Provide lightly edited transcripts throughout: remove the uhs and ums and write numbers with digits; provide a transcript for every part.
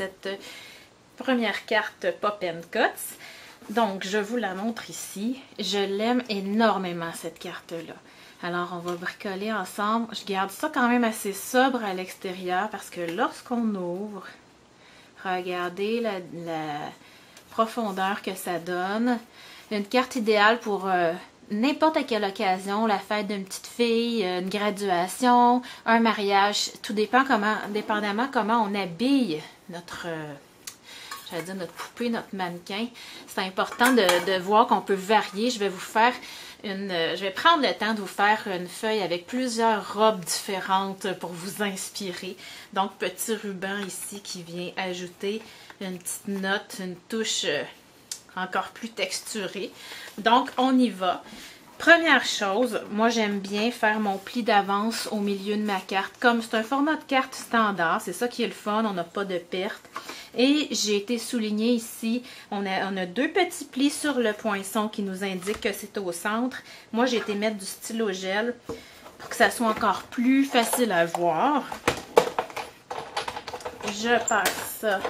cette première carte Pop & Cuts. Donc, je vous la montre ici. Je l'aime énormément, cette carte-là. Alors, on va bricoler ensemble. Je garde ça quand même assez sobre à l'extérieur parce que lorsqu'on ouvre, regardez la profondeur que ça donne. Une carte idéale pour n'importe quelle occasion, la fête d'une petite fille, une graduation, un mariage. Tout dépend dépendamment comment on habille notre... j'allais dire notre poupée, notre mannequin. C'est important de voir qu'on peut varier. Je vais vous faire je vais prendre le temps de vous faire une feuille avec plusieurs robes différentes pour vous inspirer. Donc, petit ruban ici qui vient ajouter une petite note, une touche encore plus texturée. Donc, on y va. Première chose, moi j'aime bien faire mon pli d'avance au milieu de ma carte. Comme c'est un format de carte standard, c'est ça qui est le fun, on n'a pas de perte. Et j'ai été souligné ici, on a deux petits plis sur le poinçon qui nous indiquent que c'est au centre. Moi j'ai été mettre du stylo gel pour que ça soit encore plus facile à voir. Je passe ça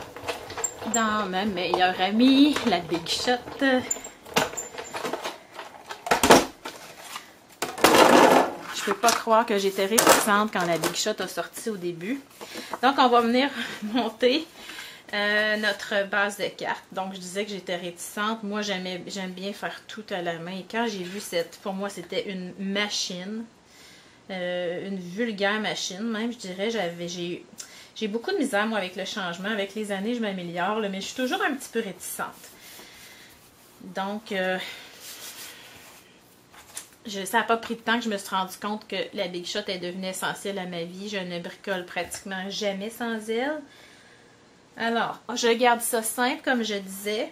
dans ma meilleure amie, la Big Shot. Je peux pas croire que j'étais réticente quand la Big Shot a sorti au début. Donc, on va venir monter notre base de cartes. Donc, je disais que j'étais réticente. Moi, j'aime bien faire tout à la main. Et quand j'ai vu pour moi, c'était une machine. Une vulgaire machine, même, je dirais. J'ai beaucoup de misère, moi, avec le changement. Avec les années, je m'améliore, mais je suis toujours un petit peu réticente. Donc... ça n'a pas pris de temps que je me suis rendu compte que la Big Shot est devenue essentielle à ma vie. Je ne bricole pratiquement jamais sans elle. Alors, je garde ça simple, comme je disais,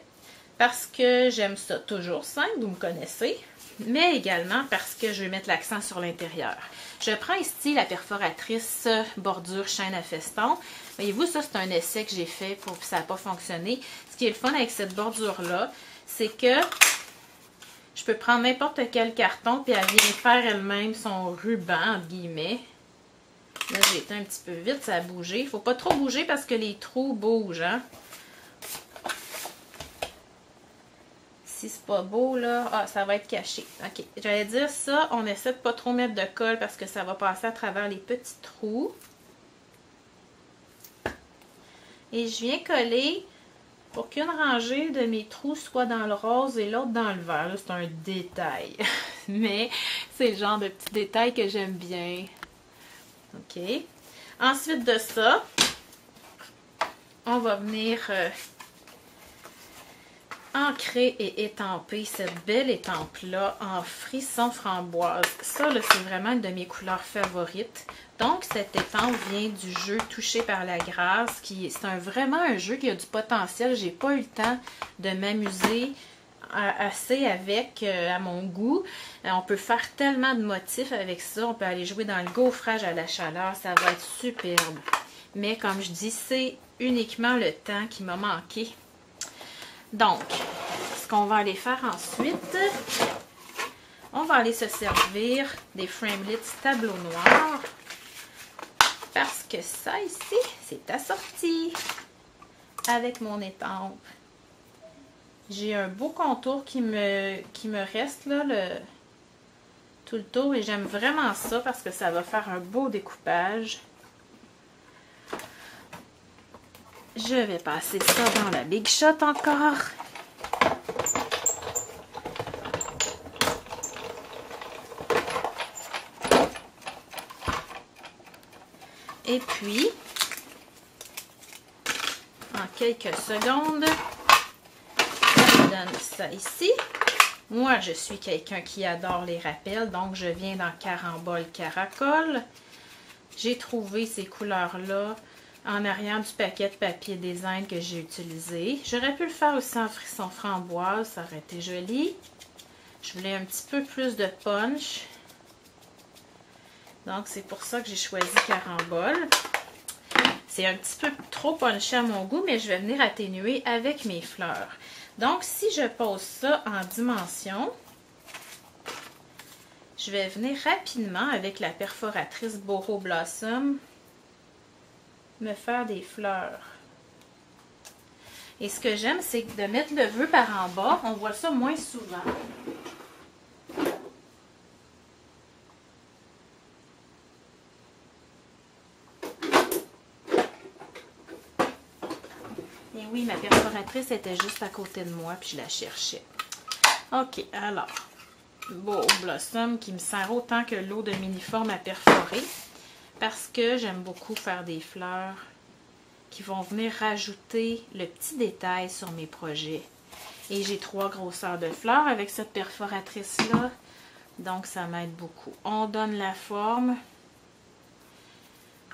parce que j'aime ça toujours simple, vous me connaissez, mais également parce que je vais mettre l'accent sur l'intérieur. Je prends ici la perforatrice bordure chaîne à feston. Voyez-vous, ça c'est un essai que j'ai fait, puis ça n'a pas fonctionné. Ce qui est le fun avec cette bordure-là, c'est que je peux prendre n'importe quel carton, puis elle vient faire elle-même son ruban, entre guillemets. Là, j'ai été un petit peu vite, ça a bougé. Il ne faut pas trop bouger parce que les trous bougent, hein. Si c'est pas beau, là, ça va être caché. OK, j'allais dire ça, on essaie de pas trop mettre de colle parce que ça va passer à travers les petits trous. Et je viens coller... pour qu'une rangée de mes trous soit dans le rose et l'autre dans le vert. C'est un détail. Mais c'est le genre de petit détail que j'aime bien. OK. Ensuite de ça, on va venir ancrer et étamper cette belle étampe-là en frisson framboise. Ça, c'est vraiment une de mes couleurs favorites. Donc, cette étampe vient du jeu Touché par la grâce. C'est vraiment un jeu qui a du potentiel. J'ai pas eu le temps de m'amuser assez avec, à mon goût. On peut faire tellement de motifs avec ça. On peut aller jouer dans le gaufrage à la chaleur. Ça va être superbe. Mais comme je dis, c'est uniquement le temps qui m'a manqué. Donc, ce qu'on va aller faire ensuite, on va aller se servir des framelits tableau noir. Parce que ça ici, c'est assorti avec mon étampe. J'ai un beau contour qui me reste là, tout le tour. Et j'aime vraiment ça parce que ça va faire un beau découpage. Je vais passer ça dans la Big Shot encore. Et puis, en quelques secondes, je donne ça ici. Moi, je suis quelqu'un qui adore les rappels, donc je viens dans Carambole Caracol. J'ai trouvé ces couleurs-là en arrière du paquet de papier design que j'ai utilisé. J'aurais pu le faire aussi en frisson framboise, ça aurait été joli. Je voulais un petit peu plus de punch. Donc, c'est pour ça que j'ai choisi Carambole. C'est un petit peu trop punché à mon goût, mais je vais venir atténuer avec mes fleurs. Donc, si je pose ça en dimension, je vais venir rapidement avec la perforatrice Boro Blossom me faire des fleurs. Et ce que j'aime, c'est de mettre le vœu par en bas. On voit ça moins souvent. Et oui, ma perforatrice était juste à côté de moi, puis je la cherchais. OK, alors, beau blossom qui me sert autant que l'eau de Miniforme à perforer, parce que j'aime beaucoup faire des fleurs qui vont venir rajouter le petit détail sur mes projets. Et j'ai 3 grosseurs de fleurs avec cette perforatrice-là, donc ça m'aide beaucoup. On donne la forme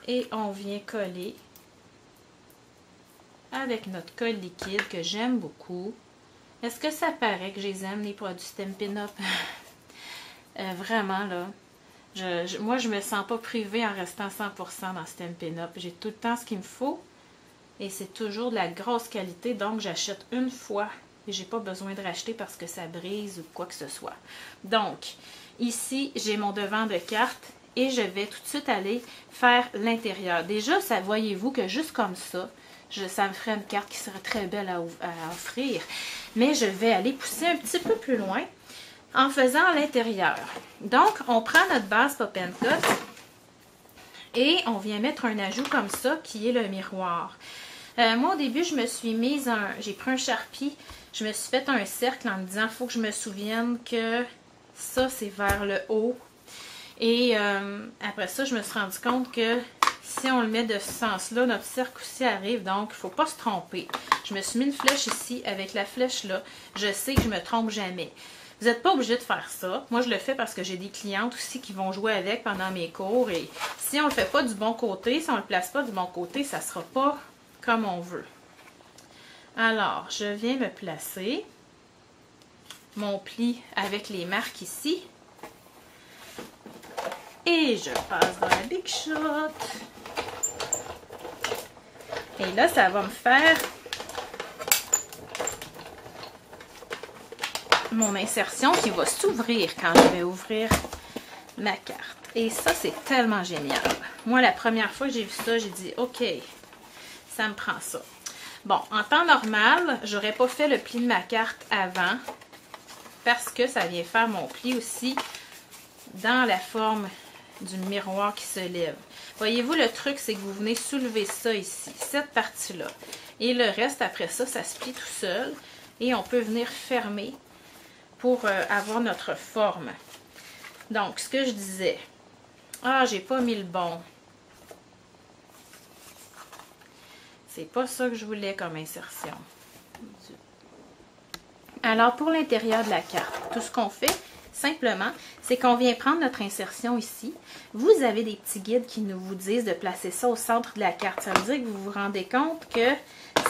et on vient coller avec notre colle liquide que j'aime beaucoup. Est-ce que ça paraît que je les aime, les produits Stampin' Up? Vraiment, là. Moi, je me sens pas privée en restant 100% dans Stampin' Up. J'ai tout le temps ce qu'il me faut. Et c'est toujours de la grosse qualité. Donc, j'achète une fois. Et j'ai pas besoin de racheter parce que ça brise ou quoi que ce soit. Donc, ici, j'ai mon devant de carte. Et je vais tout de suite aller faire l'intérieur. Déjà, ça voyez-vous que juste comme ça, ça me ferait une carte qui serait très belle à offrir. Mais je vais aller pousser un petit peu plus loin en faisant l'intérieur. Donc, on prend notre base Pop & Cut et on vient mettre un ajout comme ça qui est le miroir. Moi, au début, je me suis mise j'ai pris un Sharpie, je me suis fait un cercle en me disant, il faut que je me souvienne que ça, c'est vers le haut. Et après ça, je me suis rendu compte que si on le met de ce sens-là, notre cercle aussi arrive, donc il ne faut pas se tromper. Je me suis mis une flèche ici, avec la flèche là, je sais que je ne me trompe jamais. Vous n'êtes pas obligé de faire ça. Moi, je le fais parce que j'ai des clientes aussi qui vont jouer avec pendant mes cours. Et si on ne le fait pas du bon côté, si on ne le place pas du bon côté, ça ne sera pas comme on veut. Alors, je viens me placer mon pli avec les marques ici. Et je passe dans la Big Shot. Et là, ça va me faire mon insertion qui va s'ouvrir quand je vais ouvrir ma carte. Et ça, c'est tellement génial. Moi, la première fois que j'ai vu ça, j'ai dit, OK, ça me prend ça. Bon, en temps normal, j'aurais pas fait le pli de ma carte avant parce que ça vient faire mon pli aussi dans la forme du miroir qui se lève. Voyez-vous, le truc, c'est que vous venez soulever ça ici, cette partie-là. Et le reste, après ça, ça se plie tout seul. Et on peut venir fermer pour avoir notre forme. Donc, ce que je disais. Ah, j'ai pas mis le bon. C'est pas ça que je voulais comme insertion. Alors, pour l'intérieur de la carte, tout ce qu'on fait, simplement, c'est qu'on vient prendre notre insertion ici. Vous avez des petits guides qui nous vous disent de placer ça au centre de la carte. Ça veut dire que vous vous rendez compte que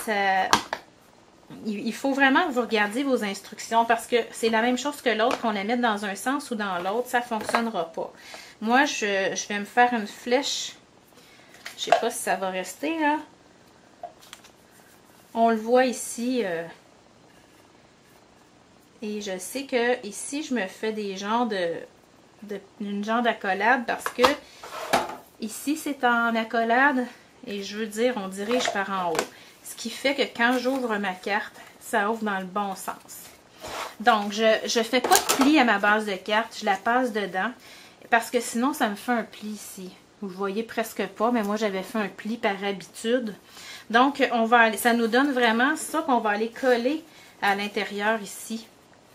ça... Il faut vraiment que vous regardiez vos instructions parce que c'est la même chose que l'autre, qu'on la mette dans un sens ou dans l'autre, ça ne fonctionnera pas. Moi, je vais me faire une flèche. Je ne sais pas si ça va rester là. On le voit ici. Et je sais que ici, je me fais des genres une genre d'accolade parce que ici, c'est en accolade et je veux dire, on dirige par en haut. Ce qui fait que quand j'ouvre ma carte, ça ouvre dans le bon sens. Donc, je ne fais pas de pli à ma base de carte, je la passe dedans parce que sinon, ça me fait un pli ici. Vous ne voyez presque pas, mais moi, j'avais fait un pli par habitude. Donc, ça nous donne vraiment ça qu'on va aller coller à l'intérieur ici.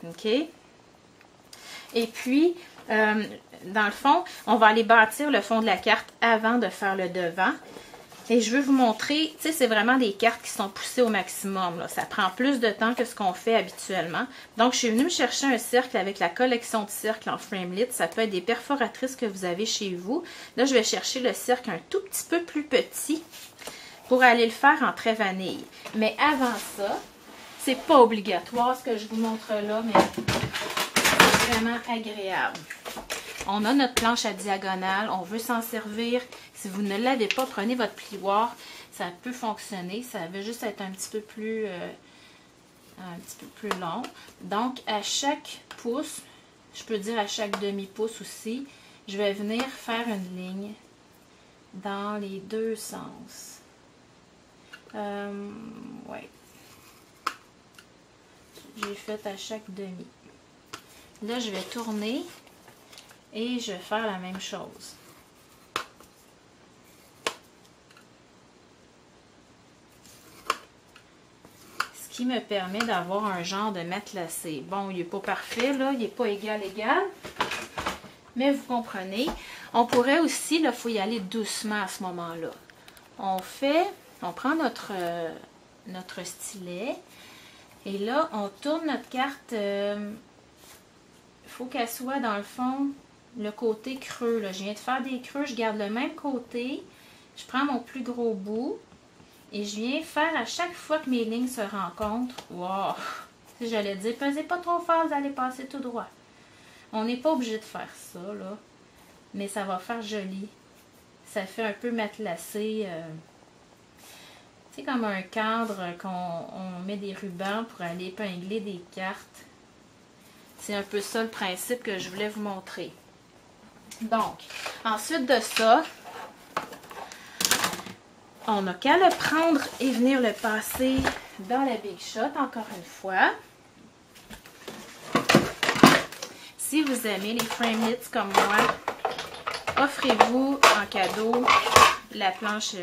OK? Et puis, dans le fond, on va aller bâtir le fond de la carte avant de faire le devant. Et je veux vous montrer, tu sais, c'est vraiment des cartes qui sont poussées au maximum. Là. Ça prend plus de temps que ce qu'on fait habituellement. Donc, je suis venue me chercher un cercle avec la collection de cercles en Framelit. Ça peut être des perforatrices que vous avez chez vous. Là, je vais chercher le cercle un tout petit peu plus petit pour aller le faire en trait vanille. Mais avant ça, c'est pas obligatoire ce que je vous montre là, mais c'est vraiment agréable. On a notre planche à diagonale, on veut s'en servir. Si vous ne l'avez pas, prenez votre plioir. Ça peut fonctionner, ça veut juste être un petit peu plus long. Donc, à chaque pouce, je peux dire à chaque demi-pouce aussi, je vais venir faire une ligne dans les deux sens. Ouais. j'ai fait à chaque demi. Là, je vais tourner et je vais faire la même chose. Ce qui me permet d'avoir un genre de matelassé. Bon, il n'est pas parfait, là, il n'est pas égal, mais vous comprenez. On pourrait aussi, il faut y aller doucement à ce moment-là. On prend notre stylet et là, on tourne notre carte. Il faut qu'elle soit dans le fond, le côté creux. Là. Je viens de faire des creux, je garde le même côté. Je prends mon plus gros bout et je viens faire à chaque fois que mes lignes se rencontrent. Wow! Si j'allais dire, pesez pas trop fort, vous allez passer tout droit. On n'est pas obligé de faire ça, là. Mais ça va faire joli. Ça fait un peu matelassé. C'est comme un cadre qu'on met des rubans pour aller épingler des cartes. C'est un peu ça le principe que je voulais vous montrer. Donc, ensuite de ça, on n'a qu'à le prendre et venir le passer dans la Big Shot encore une fois. Si vous aimez les framelits comme moi, offrez-vous en cadeau la planche,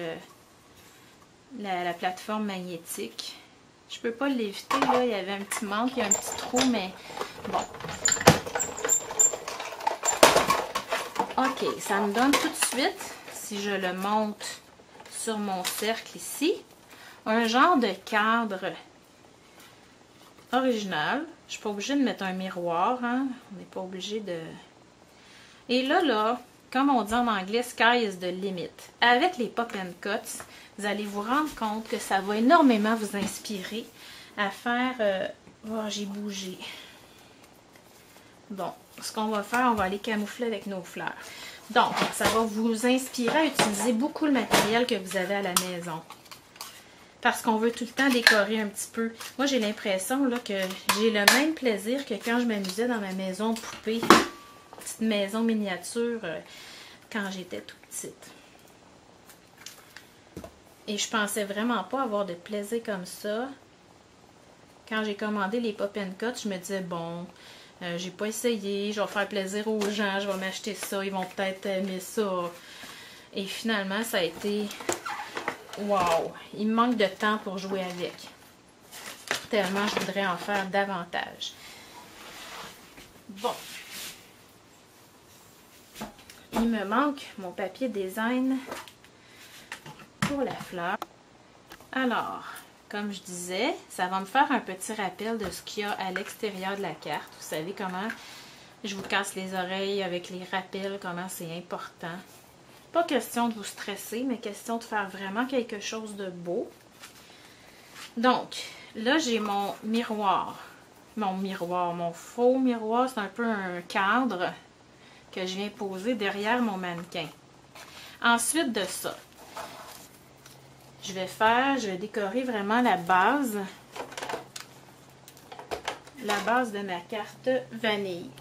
la plateforme magnétique. Je peux pas l'éviter, là, il y avait un petit manque, il y a un petit trou, mais bon. Ok, ça me donne tout de suite, si je le monte sur mon cercle ici, un genre de cadre original. Je suis pas obligée de mettre un miroir, hein? On n'est pas obligé de... Et là, comme on dit en anglais, sky is the limit. Avec les pop and cuts, vous allez vous rendre compte que ça va énormément vous inspirer à faire... Oh, j'ai bougé. Bon, ce qu'on va faire, on va aller camoufler avec nos fleurs. Donc, ça va vous inspirer à utiliser beaucoup le matériel que vous avez à la maison. Parce qu'on veut tout le temps décorer un petit peu. Moi, j'ai l'impression là que j'ai le même plaisir que quand je m'amusais dans ma maison de poupée. Petite maison miniature quand j'étais toute petite. Et je pensais vraiment pas avoir de plaisir comme ça. Quand j'ai commandé les pop and cut, je me disais, bon, j'ai pas essayé, je vais faire plaisir aux gens, je vais m'acheter ça, ils vont peut-être aimer ça. Et finalement, ça a été... Wow! Il me manque de temps pour jouer avec. Tellement je voudrais en faire davantage. Bon. Il me manque mon papier design pour la fleur. Alors, comme je disais, ça va me faire un petit rappel de ce qu'il y a à l'extérieur de la carte. Vous savez comment je vous casse les oreilles avec les rappels, comment c'est important. Pas question de vous stresser, mais question de faire vraiment quelque chose de beau. Donc, là, j'ai mon miroir. Mon faux miroir, c'est un peu un cadre que je viens poser derrière mon mannequin. Ensuite de ça, je vais décorer vraiment la base de ma carte vanille.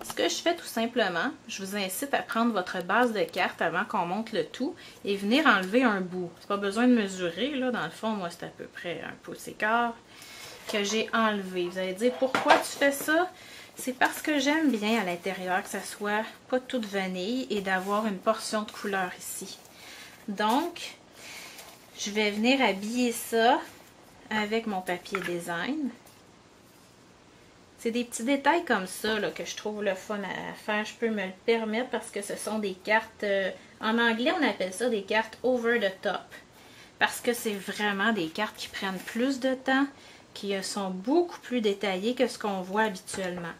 Ce que je fais tout simplement, je vous incite à prendre votre base de carte avant qu'on monte le tout et venir enlever un bout. C'est pas besoin de mesurer, là, dans le fond, moi c'est à peu près 1 pouce et quart que j'ai enlevé. Vous allez dire, pourquoi tu fais ça? C'est parce que j'aime bien à l'intérieur que ça soit pas toute vanille et d'avoir une portion de couleur ici. Donc, je vais venir habiller ça avec mon papier design. C'est des petits détails comme ça là, que je trouve le fun à faire. Je peux me le permettre parce que ce sont des cartes... en anglais, on appelle ça des cartes over the top. Parce que c'est vraiment des cartes qui prennent plus de temps, qui sont beaucoup plus détaillées que ce qu'on voit habituellement.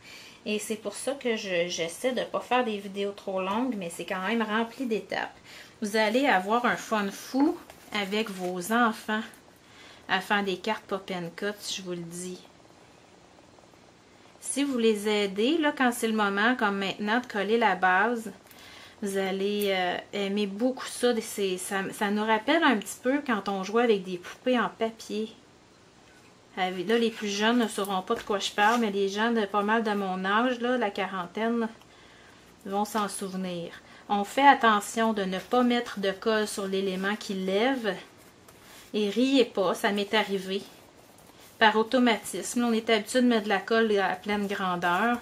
Et c'est pour ça que j'essaie de ne pas faire des vidéos trop longues, mais c'est quand même rempli d'étapes. Vous allez avoir un fun fou avec vos enfants à faire des cartes pop and cut, je vous le dis. Si vous les aidez, là, quand c'est le moment, comme maintenant, de coller la base, vous allez aimer beaucoup ça. Ça nous rappelle un petit peu quand on jouait avec des poupées en papier. Là, les plus jeunes ne sauront pas de quoi je parle, mais les gens de pas mal de mon âge, là, la quarantaine, vont s'en souvenir. On fait attention de ne pas mettre de colle sur l'élément qui lève. Et riez pas, ça m'est arrivé. par automatisme. Là, on est habitué de mettre de la colle à pleine grandeur.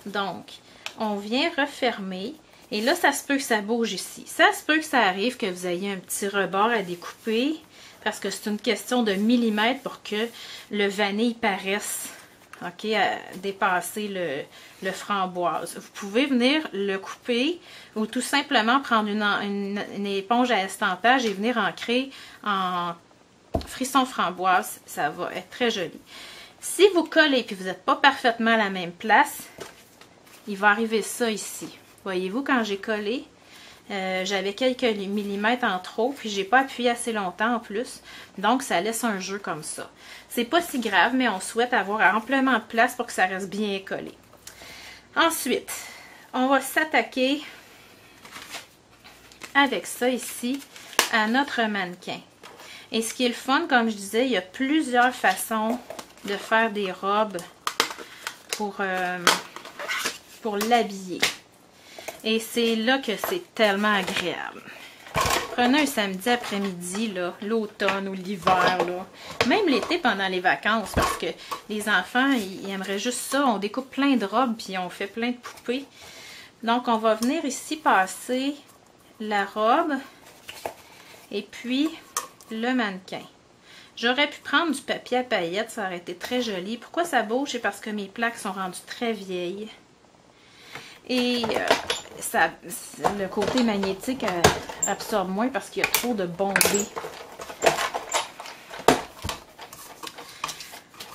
Donc, on vient refermer. Et là, ça se peut que ça bouge ici. Ça se peut que ça arrive que vous ayez un petit rebord à découper parce que c'est une question de millimètres pour que le vanille paraisse, ok, à dépasser le framboise. Vous pouvez venir le couper ou tout simplement prendre une éponge à estampage et venir ancrer en frisson framboise. Ça va être très joli. Si vous collez et vous n'êtes pas parfaitement à la même place, il va arriver ça ici. Voyez-vous, quand j'ai collé, j'avais quelques millimètres en trop, puis j'ai pas appuyé assez longtemps en plus. Donc, ça laisse un jeu comme ça. C'est pas si grave, mais on souhaite avoir amplement de place pour que ça reste bien collé. Ensuite, on va s'attaquer avec ça ici à notre mannequin. Et ce qui est le fun, comme je disais, il y a plusieurs façons de faire des robes pour l'habiller. Et c'est là que c'est tellement agréable. Prenez un samedi après-midi, l'automne ou l'hiver, même l'été pendant les vacances, parce que les enfants, ils aimeraient juste ça. On découpe plein de robes, puis on fait plein de poupées. Donc, on va venir ici passer la robe et puis le mannequin. J'aurais pu prendre du papier à paillettes, ça aurait été très joli. Pourquoi ça bouge? C'est parce que mes plaques sont rendues très vieilles. Et le côté magnétique absorbe moins parce qu'il y a trop de bombées.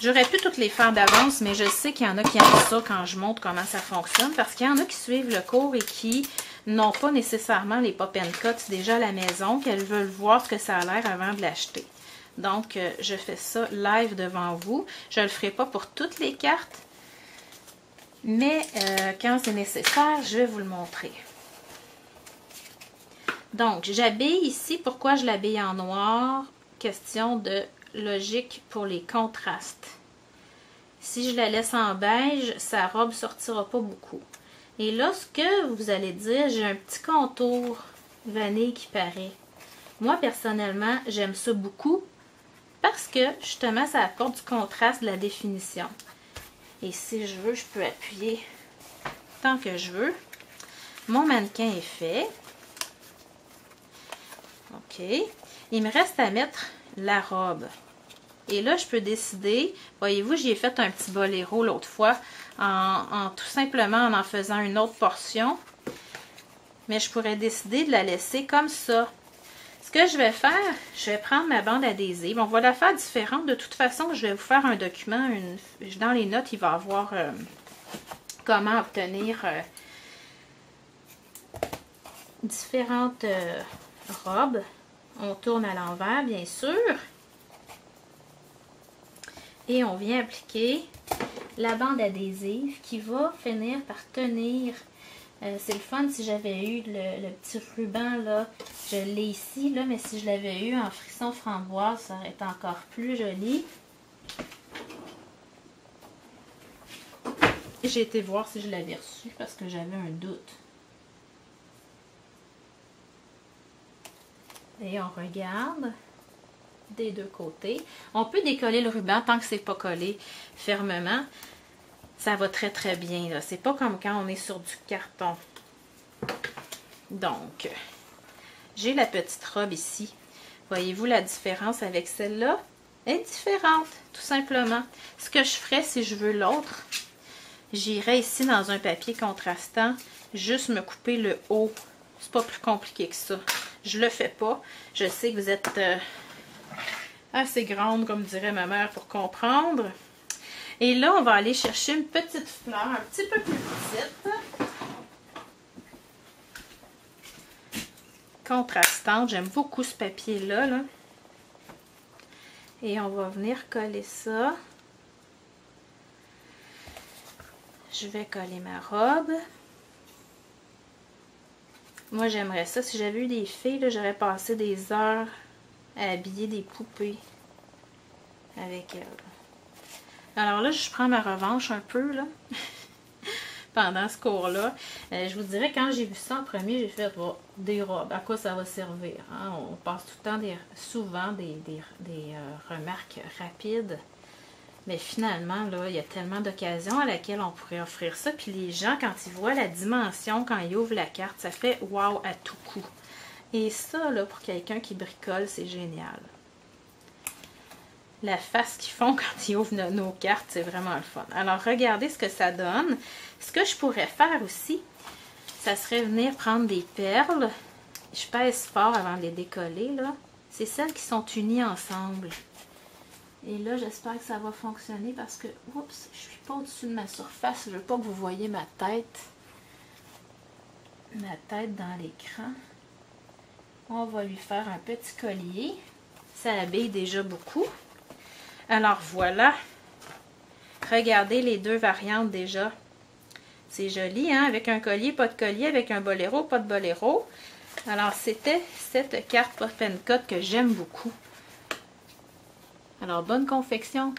J'aurais pu toutes les faire d'avance, mais je sais qu'il y en a qui aiment ça quand je montre comment ça fonctionne, parce qu'il y en a qui suivent le cours et qui n'ont pas nécessairement les pop and cuts déjà à la maison, qu'elles veulent voir ce que ça a l'air avant de l'acheter. Donc, je fais ça live devant vous. Je ne le ferai pas pour toutes les cartes, mais quand c'est nécessaire, je vais vous le montrer. Donc, j'habille ici. Pourquoi je l'habille en noir? Question de logique pour les contrastes. Si je la laisse en beige, sa robe ne sortira pas beaucoup. Et là, ce que vous allez dire, j'ai un petit contour vanille qui paraît. Moi, personnellement, j'aime ça beaucoup parce que, justement, ça apporte du contraste, de la définition. Et si je veux, je peux appuyer tant que je veux. Mon mannequin est fait. OK. Il me reste à mettre la robe. Et là, je peux décider, voyez-vous, j'y ai fait un petit boléro l'autre fois, tout simplement en faisant une autre portion. Mais je pourrais décider de la laisser comme ça. Ce que je vais faire, je vais prendre ma bande adhésive. On va la faire différente. De toute façon, je vais vous faire un document. Dans les notes, il va y avoir comment obtenir différentes robes. On tourne à l'envers, bien sûr. Et on vient appliquer la bande adhésive qui va finir par tenir. C'est le fun si j'avais eu le petit ruban là, je l'ai ici là, mais si je l'avais eu en frisson framboise, ça aurait été encore plus joli. J'ai été voir si je l'avais reçu parce que j'avais un doute. Et on regarde des deux côtés. On peut décoller le ruban tant que c'est pas collé fermement. Ça va très très bien. C'est pas comme quand on est sur du carton. Donc, j'ai la petite robe ici. Voyez-vous la différence avec celle-là? Elle est différente, tout simplement. Ce que je ferais si je veux l'autre, j'irais ici dans un papier contrastant, juste me couper le haut. C'est pas plus compliqué que ça. Je le fais pas. Je sais que vous êtes assez grande, comme dirait ma mère, pour comprendre. Et là, on va aller chercher une petite fleur, un petit peu plus petite. Contrastante. J'aime beaucoup ce papier-là. Là. Et on va venir coller ça. Je vais coller ma robe. Moi, j'aimerais ça. Si j'avais eu des filles, j'aurais passé des heures à habiller des poupées avec elles. Alors là, je prends ma revanche un peu, là. pendant ce cours-là. Je vous dirais, quand j'ai vu ça en premier, j'ai fait oh, des robes, à quoi ça va servir? Hein? On passe tout le temps souvent des remarques rapides. Mais finalement, là, il y a tellement d'occasions à laquelle on pourrait offrir ça. Puis les gens, quand ils voient la dimension, quand ils ouvrent la carte, ça fait wow à tout coup. Et ça, là, pour quelqu'un qui bricole, c'est génial. La face qu'ils font quand ils ouvrent nos cartes, c'est vraiment le fun. Alors, regardez ce que ça donne. Ce que je pourrais faire aussi, ça serait venir prendre des perles. Je pèse fort avant de les décoller, là. C'est celles qui sont unies ensemble. Et là, j'espère que ça va fonctionner parce que, oups, je suis pas au-dessus de ma surface. Je veux pas que vous voyez ma tête. Ma tête dans l'écran. On va lui faire un petit collier. Ça habille déjà beaucoup. Alors voilà. Regardez les deux variantes déjà. C'est joli, hein? Avec un collier, pas de collier. Avec un boléro, pas de boléro. Alors, c'était cette carte Pop & Cut que j'aime beaucoup. Alors, bonne confection!